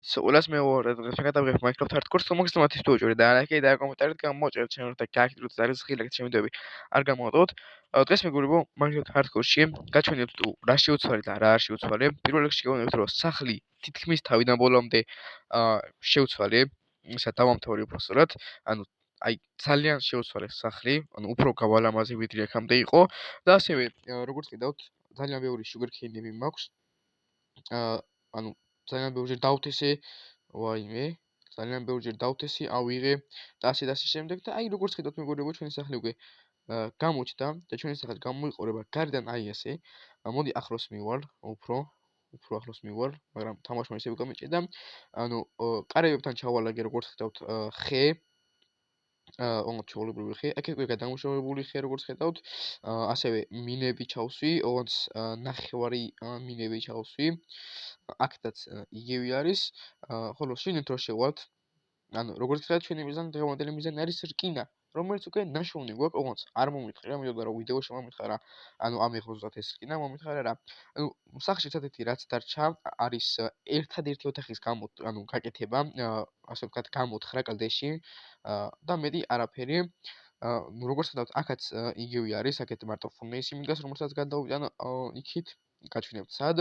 სულას მეორე დღეს გადავიღებ Minecraft hardcore-ს, მოგვისტუმროთ ვიჯური და არაკი და კომენტარით გამოჭერეთ channel-ს და გააკეთოთ არის ღილაკი შემიდები. არ გამოვატოთ. დღეს მეგობრებო Minecraft hardcore-ში გაჩვენებთ თუ რა შეუცვალე და რა არ შეუცვალე. პირველ რიგში გეუბნებით რომ სახლი თითქმის თავიდან ბოლომდე შეუცვალე, ისა დავამთავრე უბრალოდ. ანუ აი ძალიან შეუცვალე სახლი, ანუ უფრო გავალამაზი ვიდრე აქამდე იყო და ასევე როგორც კიდევთ ძალიან ბევრი sugar cane-ები მაქვს. ანუ ძალიან ბევრჯერ დავთესე, ვაიმე, ძალიან ბევრჯერ დავთესე, ავიღე და ასე შემდეგ და აი როგორც ხედავთ მეგობრებო, ჩვენი სახლი უკვე გამოჩნდა და ჩვენი სახელი გამოიყურება გარედან აი ასე. მოდი ახლოს მივალ, უფრო ახლოს მივალ, მაგრამ თამაშმა ისევ გამიჭირდა. ანუ კარებებთან ჩავალაგე როგორც ხედავთ ხე ოღონდ ჩაოლებრივი ხე, აქ უკვე გადამუშავებული ხე როგორც ხედავთ, ასევე მინები ჩავსვი, ოღონდ ნახევარი მინები ჩავსვი. აქედაც იგივე არის, ხოლო შინით რო შევალთ, ანუ როგორც ხედავთ ჩვენი მიზანი დღევანდელი მიზანი არის რკინა, რომელიც უკვე ნაშოვნი გვაქვს, ოღონდ არ მომითხარა, მიდოდა რომ ვიდეოში მომითხარა, ანუ ამიღოთ ეს რკინა მომითხარა რა. ანუ სახში ერთადერთი რაც დარჩა არის ერთადერთი ოთახის ანუ გაკეთება, ასე ვთქვათ, გამოთხრა კლდეში და მეტი არაფერი. როგორც ხედავთ, აქაც იგივე არის, აქეთ მარტო ფურნეისი მიდგას, რომელსაც გადავიტან იქით, გაჩვენებთ სად.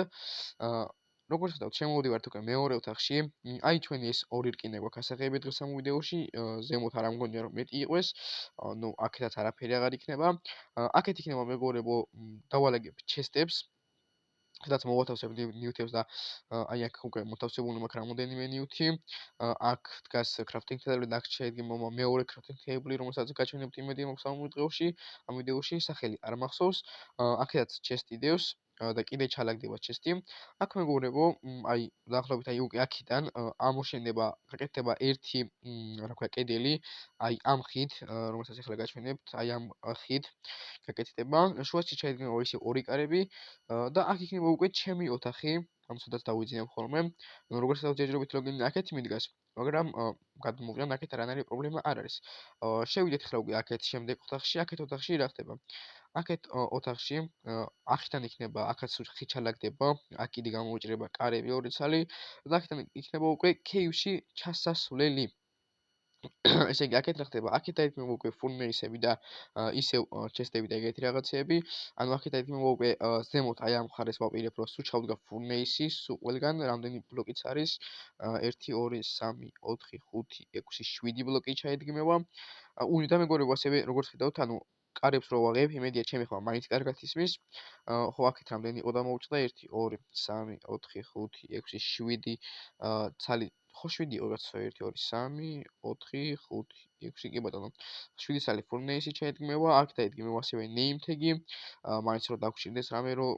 როგორც ხედავთ, შემოვიდივართ უკვე მეორე ოთახში. აი ჩვენი ეს ორი რკინა გვაქვს ასაღები დღეს ამ ვიდეოში, ზემოთ არ ამგონია რომ მეტი იყოს. ნუ აქეთაც არაფერი აღარ იქნება. აქეთ იქნება მეგობრებო, დავალაგებ ჩესტებს. სადაც მოვათავსებ ნიუთებს და აი აქ უკვე მოთავსებული მაქვს რამოდენიმე ნიუთი. აქ დგას crafting table და აქ შეიძლება მეორე crafting table, რომელსაც გაჩვენებთ იმედი მაქვს ამ ვიდეოში, სახელი არ მახსოვს. აქედაც chest იდევს და კიდე ჩალაგდება chest-ი. აქ მეგობრებო, აი დაახლოებით აი უკვე აქიდან ამოშენდება, გაკეთდება ერთი, რა ქვია, კედელი, აი ამ ხით, რომელსაც ახლა გაჩვენებთ, აი ამ ხით გაკეთდება. შუაში შეიძლება ისე ორი კარები და აქ იქნება უკვე ჩემი ოთახი, ამცოდაც დავიძინებ ხოლმე. როგორც დავჯერჯერობით ლოგინი აქეთ მიდგას, მაგრამ გადმოვიდან აქეთ არანაირი პრობლემა არ არის. შევიდეთ ახლა უკვე აქეთ შემდეგ ოთახში, აქეთ ოთახში რა ხდება? აქეთ ოთახში აქედან იქნება, აქაც ხით ჩალაგდება, აქ კიდე გამოუჭრება კარები ორი ცალი და აქედან იქნება უკვე cave-ში ჩასასვლელი. ესე იგი აქეთ რა ხდება? აქეთ დაიქმნება უკვე ფურნეისები და ისევ ჩესტები და ეგეთი რაღაცეები. ანუ აქეთ დაიქმნება უკვე ზემოთ აი ამ მხარეს ვაპირებ, რომ სულ ჩავდგა ფურნეისი, სულ ყველგან რამდენი ბლოკიც არის? 1 2 3 4 5 6 7 ბლოკი ჩაედგმება. და მეგობრებო, ასევე როგორც ხედავთ, ანუ კარებს რო ვაღებ, იმედია ჩემი ხმა მაინც კარგად ისმის. ხო, აქეთ რამდენი იყო დამოუჭდა? 1 2 3 4 5 6 7 ცალი ხო 7 იყო კაცო 1 2 3 4 5 6 კი ბატონო 7 ცალი ფურნეისი ჩაედგმება, აქ დაედგმება ასევე name tag-ი, მაინც რომ დაგვრჩინდეს რამე რომ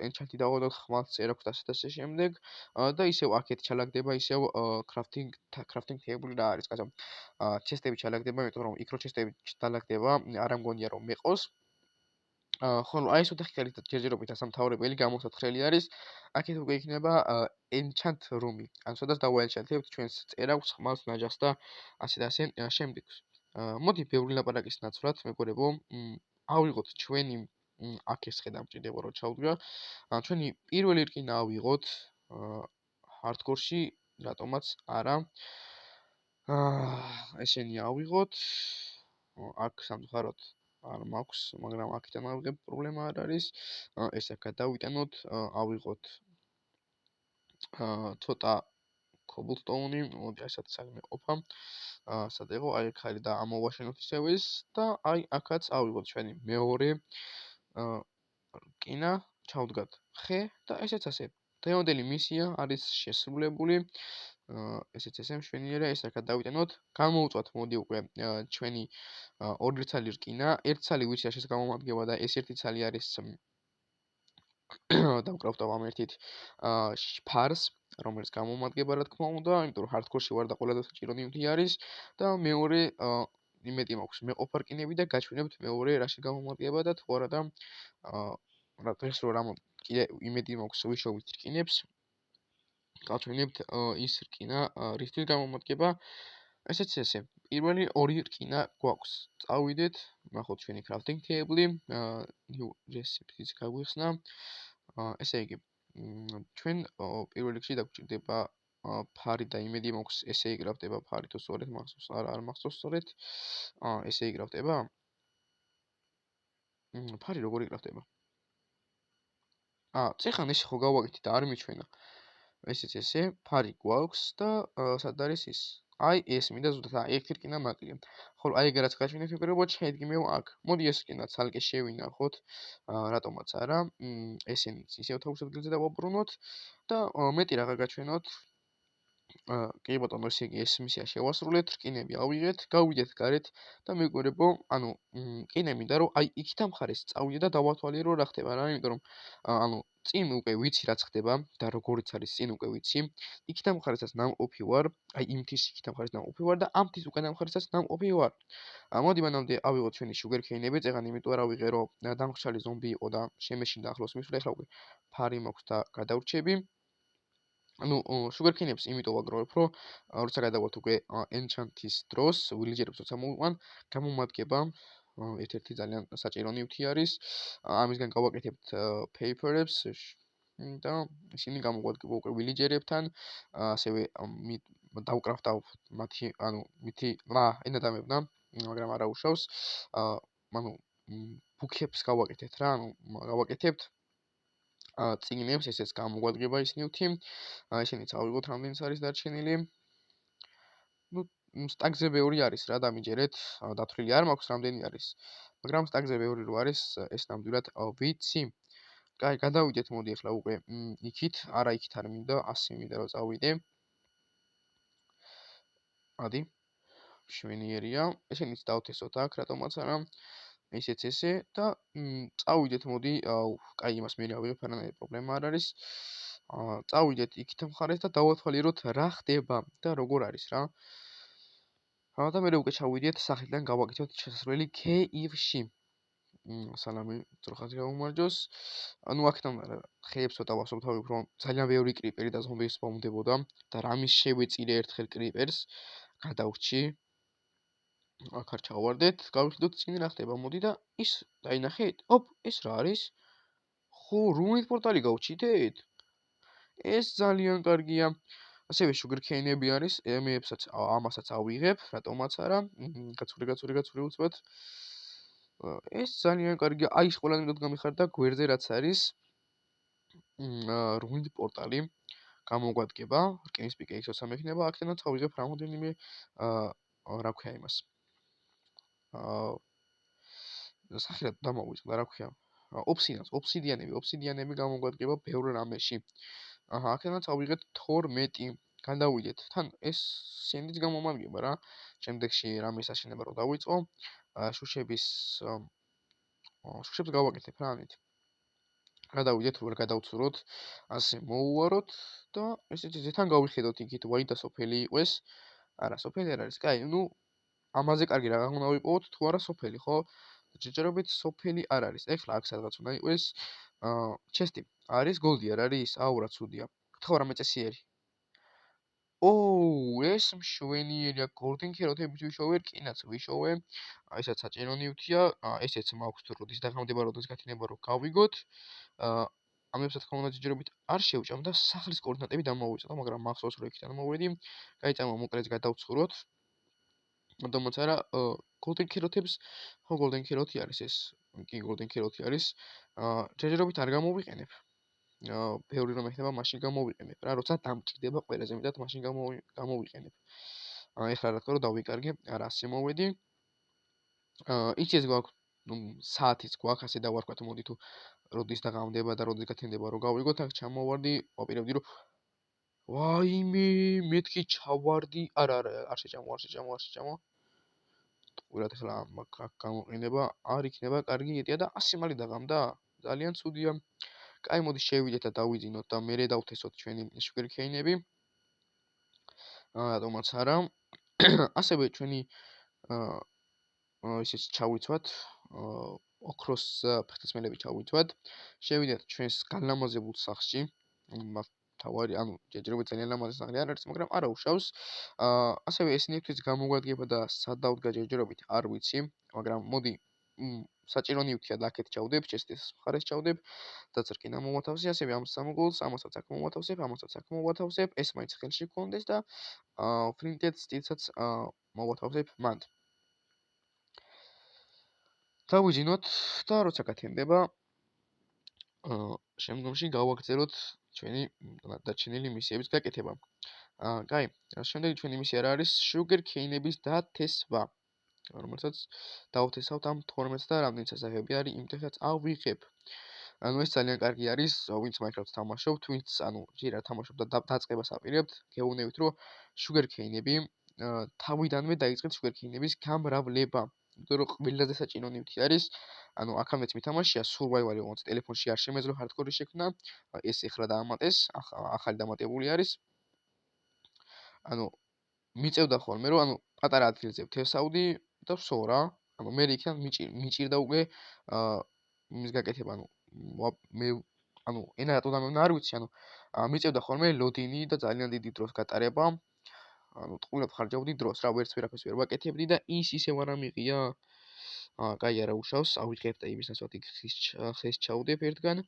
enchant-ი დავადოთ, ხმალს წერაქვთ და ასე შემდეგ და ისევ აქეთ ჩალაგდება ისევ crafting table რა არის კაცო. chest-ები ჩალაგდება, იმიტომ რომ იქ რო chest-ები დალაგდება, არ ამგონია რომ მეყოს. ხოლო აი ეს ოთახი ჯერჯერობით ასამთავრებელი გამოსათხრელი არის. აქეთ უკვე იქნება enchant room-ი. ან სადაც დავაენჩანტებთ ჩვენს წერაქვს, ხმალს, ნაჯახს და ასე შემდეგს. მოდი ბევრი ლაპარაკის ნაცვლად, მეგობრებო, ავიღოთ ჩვენი აქ ეს ხედა მჭირდება რომ ჩავდგა. ჩვენი პირველი რკინა ავიღოთ hardcore-ში, რატომაც არა. ესენი ავიღოთ. აქ სამწუხაროდ არ მაქვს, მაგრამ აქედან ავიღებ, პრობლემა არ არის. ეს აქ გადავიტანოთ, ავიღოთ ცოტა cobblestone-ი, მოდი ასაც საქმე ყოფა. სად იყო? აი აქ არის და ამოვაშენოთ ისევ ეს და აი აქაც ავიღოთ ჩვენი მეორე რკინა, ჩავდგათ ხე და ესეც ასე. დღევანდელი მისია არის შესრულებული. ესეც ესე მშვენიერია, ეს აქ დავიტანოთ. გამოვუწვათ მოდი უკვე ჩვენი ორი ცალი რკინა, ერთ ცალი ვიცი რა გამომადგება და ეს ერთი ცალი არის დავკრავთავ ამ ერთით ფარს, რომელიც გამომადგება რა თქმა უნდა, იმიტომ რომ hardcore-ში ვარ და ყველაზე საჭირო ნივთი არის და მეორე იმედი მაქვს მეყოფა რკინები და გაჩვენებთ მეორე რაში გამომადგება და თუ არა და რა დღეს რომ კიდე იმედი მაქვს ვიშოვით რკინებს. გავჩვენებთ ის რკინა რისთვის გამომადგება. ესეც ესე. პირველი ორი რკინა გვაქვს. წავიდეთ, ნახოთ ჩვენი crafting table-ი, new recipe-ს გაგვიხსნა. ესე იგი, ჩვენ პირველ რიგში დაგვჭირდება ფარი და იმედი მაქვს ესე იგრაფდება ფარი თუ სწორედ მახსოვს არ მახსოვს სწორედ ესე იგრაფდება ფარი როგორ იგრაფდება წეხან ეს ხო გავაკეთე და არ მიჩვენა ესეც ესე ფარი გვაქვს და სად არის ის აი ეს მინდა ზუსტად აი ეგ რკინა მაკლია ხოლო აი ეგ რაც გაჩვენეთ მეგობრებო შედგმევა აქ მოდი ეს რკინა ცალკე შევინახოთ რატომაც არა ესენიც ისევ თავის ადგილზე დავაბრუნოთ და მეტი რაღა გაჩვენოთ კი ბატონო, ესე იგი ეს მისია შევასრულეთ, რკინები ავიღეთ, გავიდეთ გარეთ და მეგობრებო, ანუ რკინე მინდა რომ აი იქით ამ მხარეს წავიდე და დავათვალიერო რა ხდება რა, იმიტომ რომ ანუ წინ უკვე ვიცი რაც ხდება და როგორიც არის წინ უკვე ვიცი. იქით ამ მხარესაც ნამყოფი ვარ, აი იმ თის იქით ამ მხარეს ნამყოფი ვარ და ამ თის უკან ამ მხარესაც ნამყოფი ვარ. მოდი მანამდე ავიღოთ ჩვენი sugar cane-ები, წეგან იმიტომ არ ავიღე რომ დამხშალი ზომბი იყო და შემეშინდა ახლოს მისვლა, ეხლა უკვე ფარი მაქვს და გადავრჩები. ანუ sugar cane-ებს იმიტომ ვაგროვებ, რომ როცა გადავალთ უკვე enchant-ის დროს, village-ებს როცა მოვიყვან, გამომადგება ერთ-ერთი ძალიან საჭირო ნივთი არის. ამისგან გავაკეთებთ paper-ებს და ისინი გამოგვადგება უკვე village-ერებთან, ასევე დავკრავთავ მათი, ანუ მითი ენადამებნა, მაგრამ არა უშავს. ანუ ბუქებს გავაკეთეთ რა, ანუ გავაკეთებთ წიგნებს, ესეც გამოგვადგება ის ნივთი. ესენიც ავიღოთ რამდენიც არის დარჩენილი. ნუ სტაგზე ბევრი არის რა, დამიჯერეთ. დათვლილი არ მაქვს რამდენი არის. მაგრამ სტაგზე ბევრი რო არის, ეს ნამდვილად ვიცი. კაი, გადავიდეთ მოდი ახლა უკვე იქით, არა იქით არ მინდა, 100 მინდა რომ წავიდე. ადი. შვენიერია. ესენიც დავთესოთ აქ, რატომაც არა. ისეც ესე და წავიდეთ მოდი, კაი იმას მე ავიღებ, არანაირი პრობლემა არ არის. წავიდეთ იქით მხარეს და დავათვალიეროთ რა ხდება და როგორ არის რა. და მე უკვე ჩავიდეთ სახელიდან გავაკეთოთ შესასვლელი K-ში. სალამი, ძროხად გამომარჯოს. ანუ აქედან ხეებს ცოტა ვასუფთავებ, რომ ძალიან ბევრი კრიპერი და ზომბი სპაუნდებოდა და რამის შევეწირე ერთხელ კრიპერს, გადავრჩი. აქ არ ჩავარდეთ, გავიხდოთ წინ რა ხდება, მოდი და ის დაინახეთ. ოპ, ეს რა არის? ხო, რუნით პორტალი გავჩითეთ? ეს ძალიან კარგია. ასევე sugar cane-ები არის, ემეებსაც ამასაც ავიღებ, რატომაც არა. გაცურე უცბად. ეს ძალიან კარგია. აი ეს ყველანაირად გამიხარდა გვერდზე რაც არის. რუნით პორტალი გამოგვადგება, რკინის პიკეიქს როცა მექნება, აქედანაც ავიღებ რამოდენიმე რა ქვია იმას. სახელად დამოვიწყდა, რა ქვია. ობსიდიანები გამოგვადგება ბევრ რამეში. აქედანაც ავიღეთ 12. გადავიდეთ. თან ეს სენდიც გამომადგება რა. შემდეგში რამის აშენება რო დავიწყო, შუშებს გავაკეთებ რა ამით. გადავიდეთ, რო გადავცუროთ, ასე მოუვაროთ და ესე თან გავიხედოთ იქით ვაი და სოფელი იყოს. არა, სოფელი არ არის. კაი, ნუ ამაზე კარგი რა უნდა ვიპოვოთ თუ არა სოფელი, ხო? ჯერჯერობით სოფელი არ არის. ეხლა აქ სადღაც უნდა იყოს ჩესტი. არის გოლდი არ არის? აუ რა ცუდია. ხო, რამე წესიერი. ეს მშვენიერია. გოლდენ ქეროთებით ვიშოვე, რკინაც ვიშოვე. ესაც საჭირო ნივთია. ესეც მაქვს თუ როდის დაგამდება, როდის გათინება რომ გავიგოთ. ამებსაც თქმა უნდა ჯერჯერობით არ შევჭამ და სახლის კოორდინატები დამოვიწყდა, მაგრამ მახსოვს რომ იქიდან მოვედი. კაი, წამო მოკლედ გადავცუროთ. რატომაც არა, golden carrot-ებს, ხო golden carrot-ი არის ეს. კი golden carrot-ი არის. ჯერჯერობით არ გამოვიყენებ. ბევრი რომ ეხება, მაშინ გამოვიყენებ. რა, როცა დამჭირდება ყველაზე მეტად, მაშინ გამოვიყენებ. ეხლა რა თქმა უნდა დავიკარგე, არა ასე მოვედი. იცის გვაქვს, საათიც გვაქვს, ასე დავარქვათ, მოდი თუ როდის დაღამდება და როდის გათენდება რომ გავიგოთ, აქ ჩამოვარდი, ვაპირებდი რომ ვაიმე, მეთქი ჩავარდი. არა, არ შეჭამო. ტყურად ახლა აქ გამოყინება არ იქნება კარგი ეტია და 100 მალი დაღამდა. ძალიან ცუდია. კაი, მოდი შევიდეთ და დავიძინოთ და მერე დავთესოთ ჩვენი sugar cane-ები. რატომაც არა. ასევე ჩვენი ისიც ჩავიცვათ, ოქროს ფეხსაცმელები ჩავიცვათ. შევიდეთ ჩვენს განლამაზებულ სახლში. თავარი, ანუ ჯერჯერობით ძალიან ლამაზი სახლი არ არის, მაგრამ არა უშავს. ასევე ეს ნივთიც გამოგვადგება და სად დავდგა ჯერჯერობით არ ვიცი, მაგრამ მოდი საჭირო ნივთია და აქეთ ჩავდებ, ჩესტის მხარეს ჩავდებ, რაც რკინა მომათავსე, ასევე ამ სამოგულს, ამასაც აქ მომათავსებ, ამასაც აქ მომათავსებ, ეს მაინც ხელში გქონდეს და ფრინტედს წილსაც მოვათავსებ მანდ. დავიჯინოთ და როცა გათენდება, შემდგომში გავაგრძელოთ ჩვენი დარჩენილი მისიების გაკეთება. კაი, შემდეგი ჩვენი მისია რა არის? sugar cane-ების დათესვა. რომელსაც დავთესავთ ამ 12-ს და რამდენი სასახები არის, იმიტომ რაც ავიღებ. ეს ძალიან კარგი არის, ვინც Minecraft-ს თამაშობთ, ვინც ჯერ არ თამაშობთ და დაწყებას აპირებთ, გეუბნებით, რომ sugar cane-ები თავიდანვე დაიწყეთ sugar cane-ების გამრავლება. იმიტომ რომ ყველაზე საჭირო ნივთი არის, აქამდეც მითამაშია survival-ი, როგორც ტელეფონში არ შემეძლო hardcore-ი შექმნა, ეს ეხლა დაამატეს, ახალი დამატებული არის. მიწევდა ხოლმე, რომ პატარა ადგილზე ვთესავდი და ვსო რა, მე იქიდან მიჭირდა უკვე იმის გაკეთება, მე ენა რატო დამევნა არ ვიცი, მიწევდა ხოლმე ლოდინი და ძალიან დიდი დროს გატარება, ტყუილად ხარჯავდი დროს რა, ვერაფერს ვერ ვაკეთებდი და ისევ არ ამიღია. კაი არა უშავს, ავიღებ და იმის ნაცვლად იქ ხეს ჩავდებ ერთგან.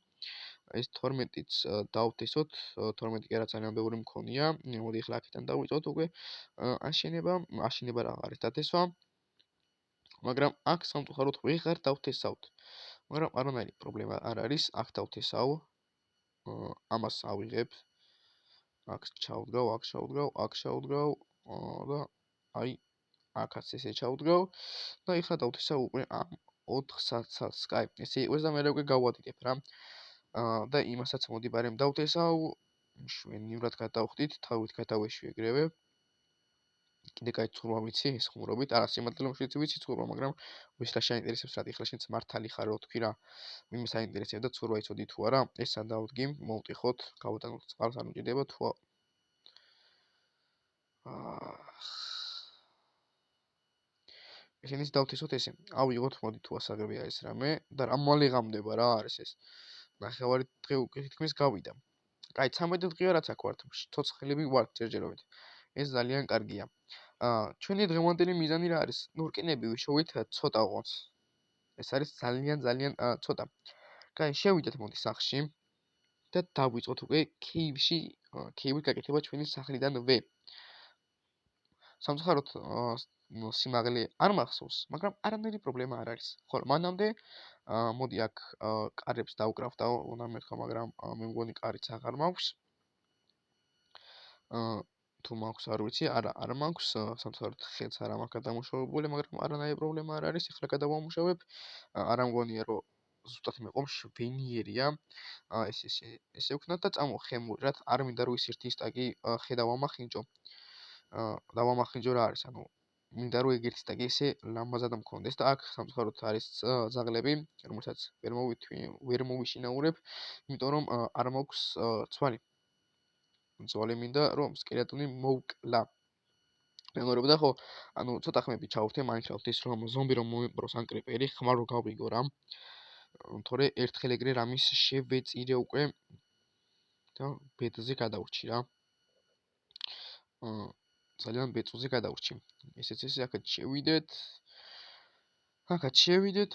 ეს 12-იც დავთესოთ, 12 კი არა ძალიან ბევრი მქონია. მოდი ახლა აქედან დავიწყოთ უკვე აშენება რა არის დათესვა. მაგრამ აქ სამწუხაროდ ვეღარ დავთესავთ. მაგრამ არანაირი პრობლემა არ არის, აქ დავთესავ. ამას ავიღებ. აქ ჩავდგავ, აქ ჩავდგავ და აი აქაც ესე ჩავდგავ და ეხლა დავთესავ უკვე ამ 4 საცალს. კაი, ესე იყოს და მე უკვე გავადიდებ რა. და იმასაც მოდი ბარემ დავთესავ. შვენივრად გადავხდით, თავით გადავეშვეგრევე. კიდე კაი ცურვა ვიცი, ეს ხუმრობით, არა სიმართლე ვიცი ცურვა, მაგრამ ვის რა შეინტერესებს რა, ეხლა შენც მართალი ხარ რო თქვი რა, ვინმე საინტერესებდა ცურვა იცოდი თუ არა, ეს სადავდგი, მოვტიხოთ, გავუტანოთ წყალს, არ მჭირდება თუ ესენიც დავთესოთ ესე. ავიღოთ, მოდი თუ ასაღებია ეს რამე და რა მალეღამდება რა არის ეს. ნახევარი დღე უკვე თითქმის გავიდა. კაი, 13 დღეა რაც აქ ვართ, ცოცხლები ვართ ჯერჯერობით. ეს ძალიან კარგია. ჩვენი დღევანდელი მიზანი რა არის? რკინები ვიშოვით ცოტა ოღონდ. ეს არის ძალიან ცოტა. კაი, შევიდეთ მოდი სახლში და დავიწყოთ უკვე кейვში, кейვის გაკეთება ჩვენი სახლიდანვე. სამწუხაროდ სიმაღლე არ მახსოვს, მაგრამ არანაირი პრობლემა არ არის. ხოლო მანამდე მოდი აქ კარებს დავკრავდა, უნდა მეთქვა, მაგრამ მე მგონი კარიც აღარ მაქვს. თუ მაქვს არ ვიცი, არ მაქვს, სამწუხაროდ ხელს არ მაქვს გადამუშავებული, მაგრამ არანაირი პრობლემა არ არის, ახლა გადავამუშავებ. არ ამგონია რომ ზუსტად მე ყომ შვენიერია. ესე ვქნათ და წამოხემურათ, არ მინდა რომ ის ერთი სტაკი ხედავამახინჯო. დავამახინჯო რა არის, მინდა რომ ეგ ერთი სტაკი ესე ლამაზად მქონდეს და აქ სამწუხაროდ არის ზაღლები, რომელსაც ვერ მოვიშინაურებ, იმიტომ რომ არ მაქვს ცვალი. ძვალი მინდა რომ სკელეტონი მოვკლა. მეგობრებო და ხო, ცოტა ხმები ჩავერთე Minecraft-ის რომ ზომბი რომ მომიპროს ან კრიპერი, ხმარ რო გავიგო რა. თორე ერთხელ ეგრე რამის შევეწირე უკვე და ბედზე გადავრჩი რა. ძალიან ბეწვზე გადავრჩი. ესეც ესე აქაც შევიდეთ. აქაც შევიდეთ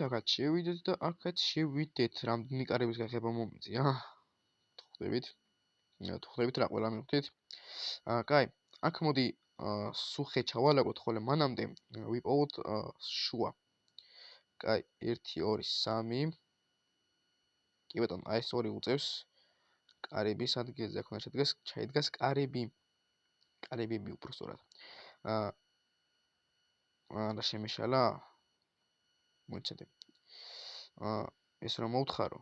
და აქაც შევიდეთ. რამდენი კარების გახება მომიწია. თუ ხვდებით რა ყველა მივხვდით. კაი, აქ მოდი სუხე ჩავალაგოთ, ხოლმე მანამდე ვიპოვოთ შუა. კაი, 1 2 3. კი ბატონო, აი ეს ორი უწევს კარების ადგილზე, აქ უნდა ჩაიდგას კარები. კარებები უბრალოდ. და შემეშალა. მოიცადე. ეს რომ მოვთხარო,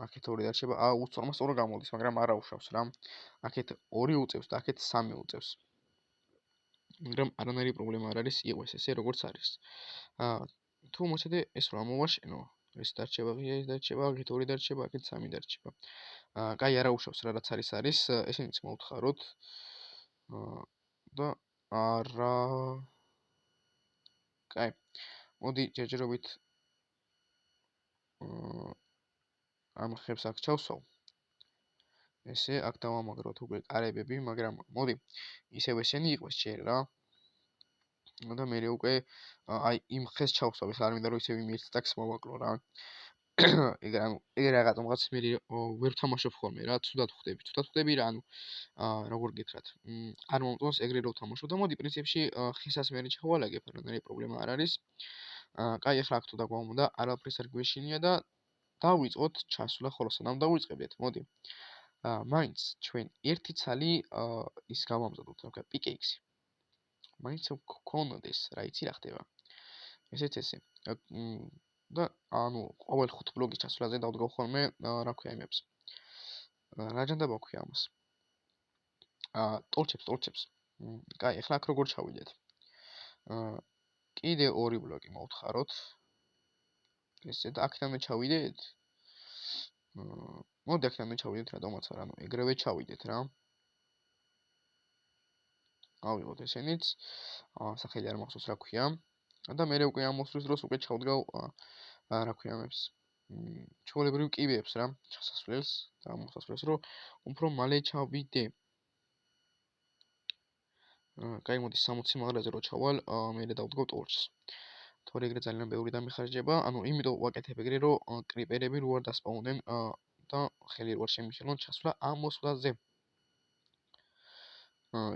აქეთ 2 დარჩება. უცორმას 2 გამოდის, მაგრამ არა უშავს რა. აქეთ 2 უწევს და აქეთ 3 უწევს. მაგრამ არანაირი პრობლემა არ არის, იყოს ესე როგორც არის. თუ მოიცადე ეს რა მოვაშენო, ეს დარჩება, ეს დარჩება, აქეთ 2 დარჩება, აქეთ 3 დარჩება. კაი, არა უშავს რა, რაც არის, ესენიც მოვთხაროთ. და არა. კაი. მოდი ჯერჯერობით ამ ხებს აქ ჩავსვავ. ესე აქ დავამაგროთ უკვე კარებები, მაგრამ მოდი ისევ ესენი იყოს ჯერ რა. და მე უკვე აი იმ ხეს ჩავსვავ, ხა არ მინდა რომ ისევ იმ ერთ ტაკს მოვაკლო რა. ეგ რაღაცა მე ვერ თამაშობ ხოლმე რა, ცუდად ხვდები რა, როგორ გითხრათ. არ მომწონს ეგრე რომ თამაშობ და მოდი პრინციპში ხისას მე ჩავალაგებ, რა პრობლემა არ არის. კაი, ახლა აქ თუ დაგვამონდა, არაფერს არ გვეშინია და დავიწყოთ ჩასვლა, ხოლო სანამ დავიწყებდეთ, მოდი. მაინც ჩვენ ერთი ცალი ის გავამზადოთ, რა ვქა, პიკეიქსი. მაინც გქონდეს, რა იცი რა ხდება. ესეც ესე. და ყოველ 5 ბლოკის ჩასვლაზე დავდგავ ხოლმე, რა ვქა იმებს. რა ჯანდაბა ვქია ამას. ტოლჩებს. კაი, ახლა აქ როგორ ჩავიდეთ? კიდე 2 ბლოკი მოვთხაროთ. ესე და აქედან მე ჩავიდეთ. მოდი აქედან მე ჩავიდეთ რატომაც არა, ეგრევე ჩავიდეთ რა. ავიღოთ ესენიც. სახელი არ მახსოვს რა ქვია. და მე უკვე ამოსვლის დროს უკვე ჩავდგავ რა ქვია ამებს. ჩვეულებრივ კიბეებს რა, ჩასასვლელს და მოსასვლელს, რომ უფრო მალე ჩავიდე. კაი, მოდი 60 სიმაღლეზე რო ჩავალ, მე დავდგავ ტორჩს. თორე ეგრე ძალიან ბევრი დამიხარჯება, იმიტომ ვაკეთებ ეგრე, რომ კრიპერები რო არ დასპაუნდნენ და ხელი რო არ შემიშელონ ჩასვლა ამ მოსვლაზე.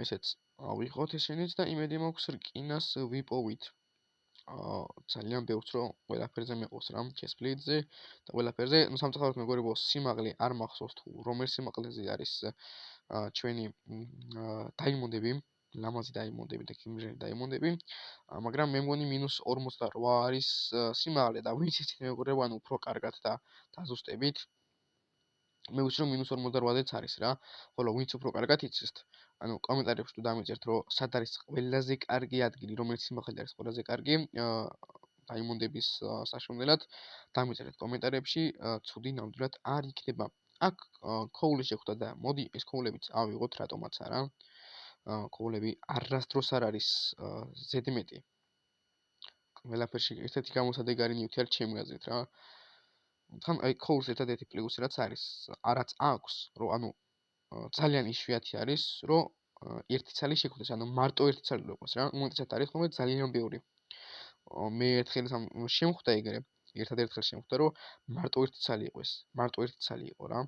ესეც ავიღოთ ესენიც და იმედი მაქვს რკინას ვიპოვით. ძალიან ბევრს რომ ყველაფერზე მეყოს რა, ჩესპლიძე და ყველაფერზე, სამწუხაროდ მეგობრებო, სიმაღლე არ მახსოვს თუ რომელ სიმაღლეზე არის ჩვენი დაიმონდები, ლამაზი დაიმონდები და კიმჟერი დაიმონდები, მაგრამ მე მგონი -48 არის სიმაღლე და ვინც იცით მეგობრებო, უფრო კარგად და დაზუსტებით. მე ვიცი რომ -48-იც არის რა, ხოლო ვინც უფრო კარგად იცით, კომენტარებში თუ დამიწერთ რომ სად არის ყველაზე კარგი ადგილი, რომელიც სიმაღლე არის ყველაზე კარგი დაიმონდების საშუალებლად, დამიწერეთ კომენტარებში, ცუდი ნამდვილად არ იქნება. აქ ქოული შეხვდა და მოდი ეს ქოულებიც ავიღოთ რატომაც არა. ქოულები არასდროს არ არის ზედმეტი. ყველაფერში ერთ-ერთი გამოსადეგარი ნივთი არის ჩემი აზრით რა. თან აი ქოულს ერთადერთი პლუსი რაც არის, არაც აქვს, რომ ძალიან იშვიათი არის, რომ ერთი ცალი შეხვდეს, მარტო ერთი ცალი იყოს რა. უმეტესად არის ხოლმე ძალიან ბევრი. მე ერთხელ შემხვდა ეგრე, ერთადერთხელ შემხვდა, რომ მარტო ერთი ცალი იყო ეს. მარტო ერთი ცალი იყო რა.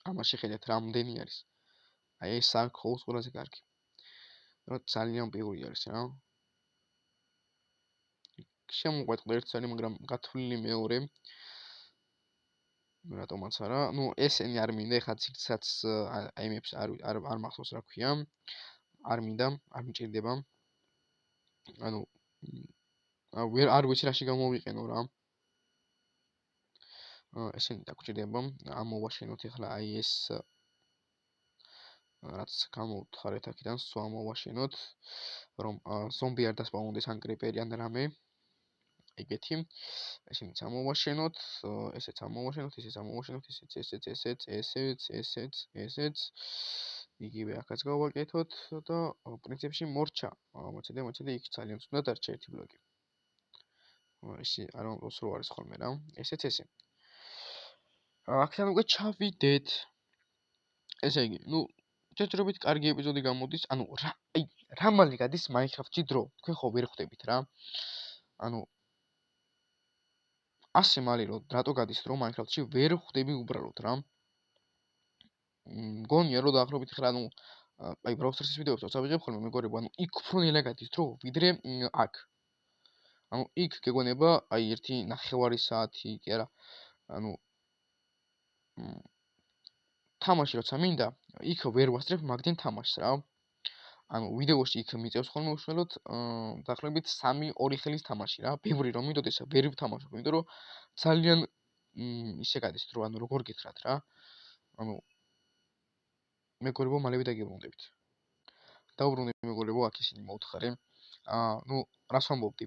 ამას შეხედეთ რამდენი არის. აი ეს ქოულს ყველაზე კარგი. რომ ძალიან ბევრი არის რა. შემოყვეტყდა ერთი ცალი, მაგრამ გათვლილი მეორე. რატომაც არა, ესენი არ მინდა, ეხლა ციგცაც აიმებს არ მახსოვს რა ქვია. არ მინდა, არ მჭირდება. არ ვიცი რაში გამოვიყენო რა. ესენი დაგჭირდება, ამოვაშენოთ ეხლა აი ეს რაც გამოვთხარეთ აქედან, სულ ამოვაშენოთ, რომ ზომბი არ დასპაუნდეს ან კრიპერი ან რამე. ეგეთი. ესენიც ამოვაშენოთ, ესეც ამოვაშენოთ, ესეც. იგივე ახაც გავაკეთოთ და პრინციპში მორჩა. მოწედე, იქ ძალიან ცუდად დარჩა ერთი ბლოკი. ესე არ მომწონს რო არის ხოლმე რა. ესეც ესე. აქედან უკვე ჩავიდეთ. ესე იგი, ჯერჯერობით კარგი ეპიზოდი გამოდის, რა მალე გადის Minecraft-ში დრო. თქვენ ხო ვერ ხვდებით რა. ასე მალე რატო გადის დრო Minecraft-ში ვერ ხვდები უბრალოდ რა. მგონია რომ დაახლოებით ხარ აი Brawl Stars-ის ვიდეოებს წავიღებ ხოლმე მეგობრებო, იქ უფრო ნელა გადის დრო ვიდრე აქ. იქ გეგონება აი 1.5 საათი კი არა. თამაში როცა მინდა, იქ ვერ ვასწრებ მაგდენ თამაშს რა. ვიდეოში იქ მიწევს ხოლმე უშუალოდ დაახლოებით 3-2 ხელის თამაში რა. ბევრი რომ მინდოდეს ვერ ვთამაშობ, იმიტომ რომ ძალიან ისე გადის დრო, როგორ გითხრათ რა. მეგობრებო, მალევე დაგიბრუნდებით. დაუბრუნდები მეგობრებო, აქ ისინი მოვთხარე. რას ვამბობდი?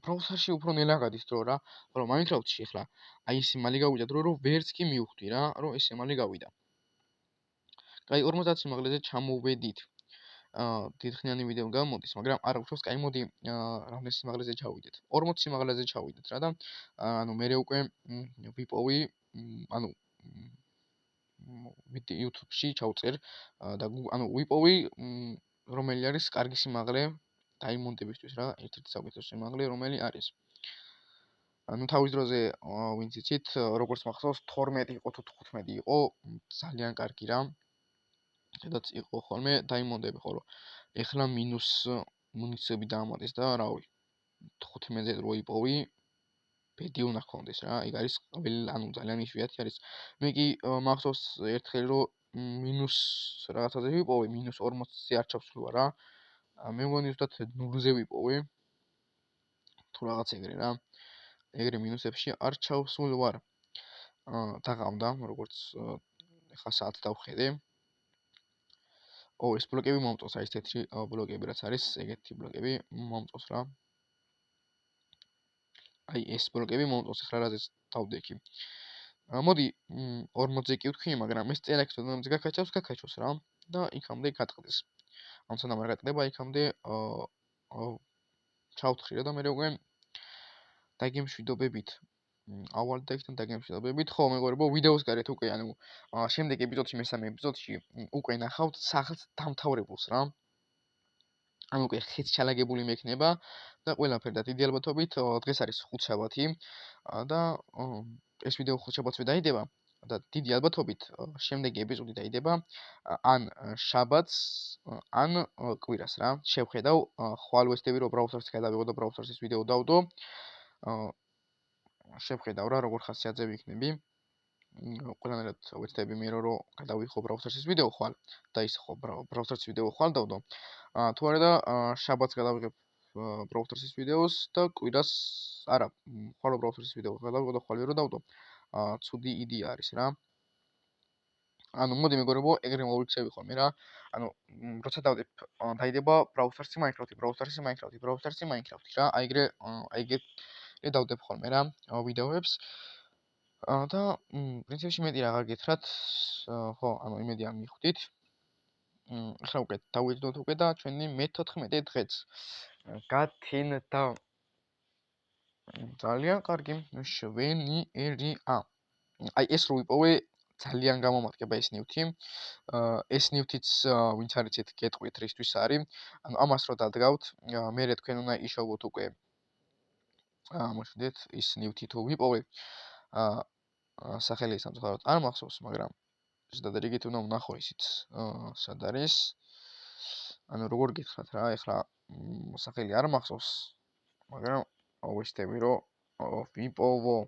Brawl Stars-ში უფრო ნელა გადის დრო რა, ხოლო Minecraft-ში ახლა აი ესე მალე გავიდა დრო, რომ ვერც კი მივხვდი რა, რომ ესე მალე გავიდა. კაი 50 სიმაღლეზე ჩამოვედით. დიდხნიანი ვიდეო გამოდის, მაგრამ არ უშვებს, კაი მოდი რამდენ სიმაღლეზე ჩავიდეთ. 40 სიმაღლეზე ჩავიდეთ რა და მე უკვე ვიპოვი, YouTube-ში ჩავწერ და ვიპოვი რომელი არის კარგი სიმაღლე დაიმონტებისთვის რა, ერთ-ერთი საუკეთესო სიმაღლე, რომელი არის. ანუ თავის დროზე ვინც იცით, როგორც მახსოვს 12 იყო თუ 15 იყო, ძალიან კარგი რა. სადაც იყო ხოლმე დაიმონტები, ხოლო ეხლა მინუს მუნიციები დაამატეს და რავი 15-ზე რო იპოვი, ბედი უნდა გქონდეს რა. ეგ არის ანუ ძალიან იშვიათი არის. მე კი მახსოვს ერთხელ რო მინუს რაღაცაზე ვიპოვე, მინუს 40-ზე არ ჩავსვლა რა. მე მგონი ზუსტად 0-ზე ვიპოვე. თუ რაღაც ეგრე რა. ეგრე მინუსებში არ ჩავსულ ვარ. დაღამდა, როგორც ეხლა საათს დავხედე. ეს ბლოკები მომწონს, აი ეს თეთრი ბლოკები რაც არის, ეგეთი ბლოკები მომწონს რა. აი ეს ბლოკები მომწონს, ეხლა რაზეც დავდექი. მოდი 40-ზე კი ვთქვი, მაგრამ ეს წერაკი თუნდაც გაქაჩოს რა და იქამდე გატყდეს. ან სანამ არ გატყდება, იქამდე ჩავთხრი რა და მე უკვე დაგემშვიდობებით. ავალ და იქიდან დაგემშვიდობებით. ხო, მეგობრებო, ვიდეოს გარეთ უკვე, ანუ შემდეგ ეპიზოდში, მესამე ეპიზოდში უკვე ნახავთ სახლს დამთავრებულს რა. ანუ უკვე ხეც ჩალაგებული მექნება და ყველაფერი და დიდი ალბათობით დღეს არის ხუთშაბათი და ეს ვიდეო ხუთშაბათს დაიდება და დიდი ალბათობით შემდეგი ეპიზოდი დაიდება ან შაბათს ან კვირას რა. შევხედავ, ხვალ ვესტები რომ Brawl Stars-ი გადავიღო და Brawl Stars-ის ვიდეო დავდო. შევხედავ რა როგორ ხასიათზე ვიქნები. ყველანაირად ვეცდები მე რომ გადავიღო Brawl Stars-ის ვიდეო ხვალ და ის ხო Brawl Stars-ის ვიდეო ხვალ დავდო. თუ არა და შაბათს გადავიღებ Brawl Stars-ის ვიდეოს და კვირას არა, ხვალ Brawl Stars-ის ვიდეო გადავიღო და ხვალ ვერო დავდო. ცუდი იდეა არის რა. ანუ მოდი მეგობრებო, ეგრე მოვიქცევი ხოლმე რა. ანუ როცა დავდებ, დაიდება Brawl Stars-ი Minecraft-ი, Brawl Stars-ი Minecraft-ი, Brawl Stars-ი Minecraft-ი რა. აი ეგრე დავდებ ხოლმე რა ვიდეოებს. და პრინციპში მეტი აღარ გითხრათ. ხო, ანუ იმედი არ მიხვდით. ახლა უკვე დავიწყოთ უკვე და ჩვენი მე-14 დღეც გათენდა. ძალიან კარგი, შვენიერია. აი ეს რო ვიპოვე, ძალიან გამომადგება ეს ნივთი. ეს ნივთიც ვინც არ იცით, გეტყვით რისთვის არის. ანუ ამას რო დადგავთ, მე თქვენ უნდა იშოვოთ უკვე. მოშდეთ, ის ნივთი თუ ვიპოვე. სახელი სამწუხაროდ არ მახსოვს, მაგრამ ზუსტად რიგით უნდა ვნახო ისიც. სად არის? ანუ როგორ გითხრათ რა, ეხლა სახელი არ მახსოვს, მაგრამ ვეცდები რომ ვიპოვო.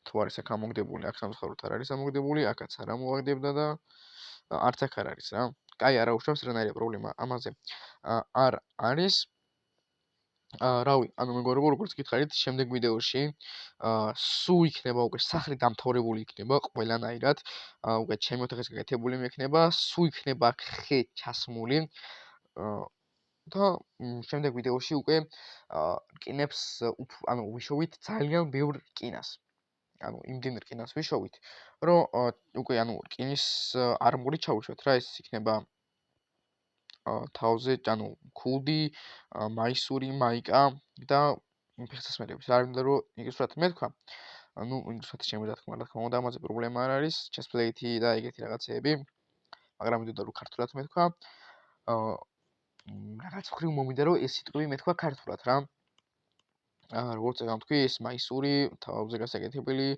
თუ არის აქ ამოგდებული, აქ სამწუხაროდ არ არის ამოგდებული, აქაც არ ამოვაგდებდა და არც აქ არ არის რა. კაი, არა უშავს რანაირი პრობლემა ამაზე. არ არის. რავი, ანუ მეგობრებო, როგორც გითხარით, შემდეგ ვიდეოში სულ იქნება უკვე სახლი დამთავრებული იქნება ყველანაირად. უკვე ჩემი ოთახის გაკეთებული მექნება, სულ იქნება ხე ჩასმული. და შემდეგ ვიდეოში უკვე რკინებს ანუ ვიშოვით ძალიან ბევრ რკინას. ანუ იმდენ რკინას ვიშოვით, რომ უკვე ანუ რკინის არმორი ჩავუშვათ რა, ეს იქნება თავზე, ანუ ქუდი, მაისური, მაიკა და ფეხსაცმელები. არ მინდა რომ იგივსვათ მეთქვა. ანუ იგივსვათ შემიძლია რა თქმა უნდა, ამაზე პრობლემა არ არის, chest plate-ი და ეგეთი რაღაცეები. მაგრამ მინდოდა რომ ქართულად მეთქვა. რაღაც ხრივ მომიდა რომ ეს სიტყვები მეთქვა ქართულად რა. როგორც ვთქვი, ეს მაისური, თავზე გასაკეთებელი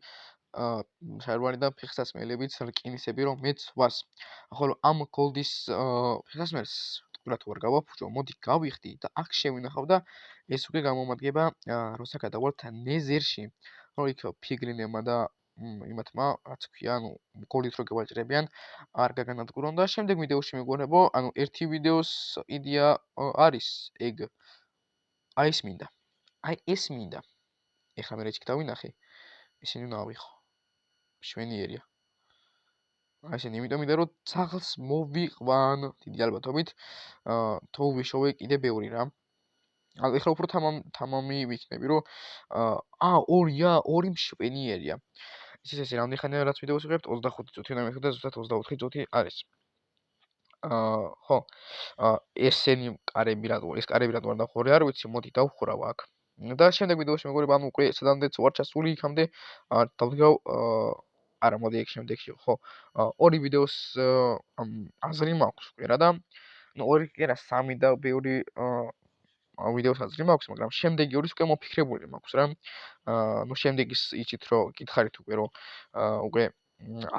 შარვარი და ფეხსაცმელებიც რკინისები რომ მეცვას. ხოლო ამ გოლდის ფეხსაცმელს ტყურად ვარ გავაფუჭო, მოდი გავიხდი და აქ შევინახავ და ეს უკვე გამომადგება როცა გადავალთ ნეზერში. რომ იქ ფიგრინებმა და იმათმა, რაც ქვია, ანუ გოლით რო გევაჭრებიან, არ გაგანადგურონ და შემდეგ ვიდეოში მეგობრებო, ანუ ერთი ვიდეოს იდეა არის ეგ. აი ეს მინდა. აი ეს მინდა. ეხლა მე რეჩქი დავინახე. ისინი უნდა ავიხო. შვენიერია. აი ესენი, იმიტომ მინდა რომ სახლს მოვიყვან, დიდი ალბათობით. თუ ვიშოვე კიდე ბევრი რა. ანუ ეხლა უფრო თამამი ვიქნები, რომ ორია, ორი მშვენიერია. ეს რამდენი ხანია რაც ვიდეოს ვიღებთ? 25 წუთი უნდა მეთქვა და ზუსტად 24 წუთი არის. ხო. ესენი კარები ეს კარები რატომ არ დავხურე, არ ვიცი, მოდი დავხურავ აქ. და შემდეგ ვიდეოში მეგობრებო, ანუ უკვე სადამდეც ვარ ჩასული, იქამდე დავდგავ არა, მოდი ეგ შემდეგში, ხო. ორი ვიდეოს აზრი მაქვს უკვე რა და ნუ 2 კი არა 3 და ბევრი ვიდეოს აზრი მაქვს, მაგრამ შემდეგი ორის უკვე მოფიქრებული მაქვს რა. ნუ შემდეგის იცით რომ გითხარით უკვე რომ უკვე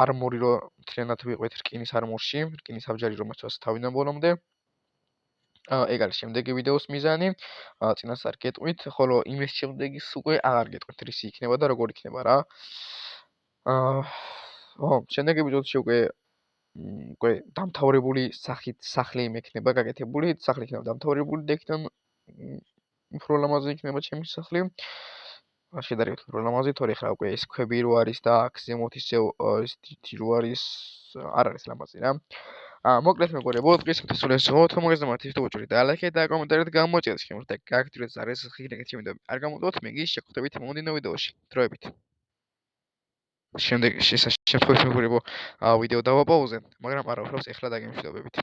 არმორი რო მთლიანად ვიყვეთ რკინის არმორში, რკინის აბჯარი რომ მოწვას თავიდან ბოლომდე. ეგ არის შემდეგი ვიდეოს მიზანი. წინასწარ გეტყვით, ხოლო იმის შემდეგის უკვე აღარ გეტყვით, რისი იქნება და როგორ იქნება რა. შემდეგი ვიდეოში უკვე დამთავრებული სახით სახლი მექნება გაკეთებული, სახლი იქნება დამთავრებული და იქიდან უფრო ლამაზი იქნება ჩემი სახლი. შედარებით უფრო ლამაზი, თორე ხა უკვე ეს ქვები რო არის და აქ ზემოთ ისევ ეს თითი რო არის, არ არის ლამაზი რა. მოკლედ მეგობრებო, დღეს სულ ეს ხო, თუ მოგესალმებით ვიდეო უჭერეთ და ლაიქეთ და კომენტარით გამოიწერეთ ჩემს და გააქტიურეთ ზარეს ხილაკეთ ჩემი. არ გამოდოთ, მე კი შეგხვდებით მომდევნო ვიდეოში. დროებით. შემდეგ შესაძლოა მეგობრებო, ვიდეო დავაპაუზე, მაგრამ არა, უბრალოდ ეხლა დაგემშვიდობებით.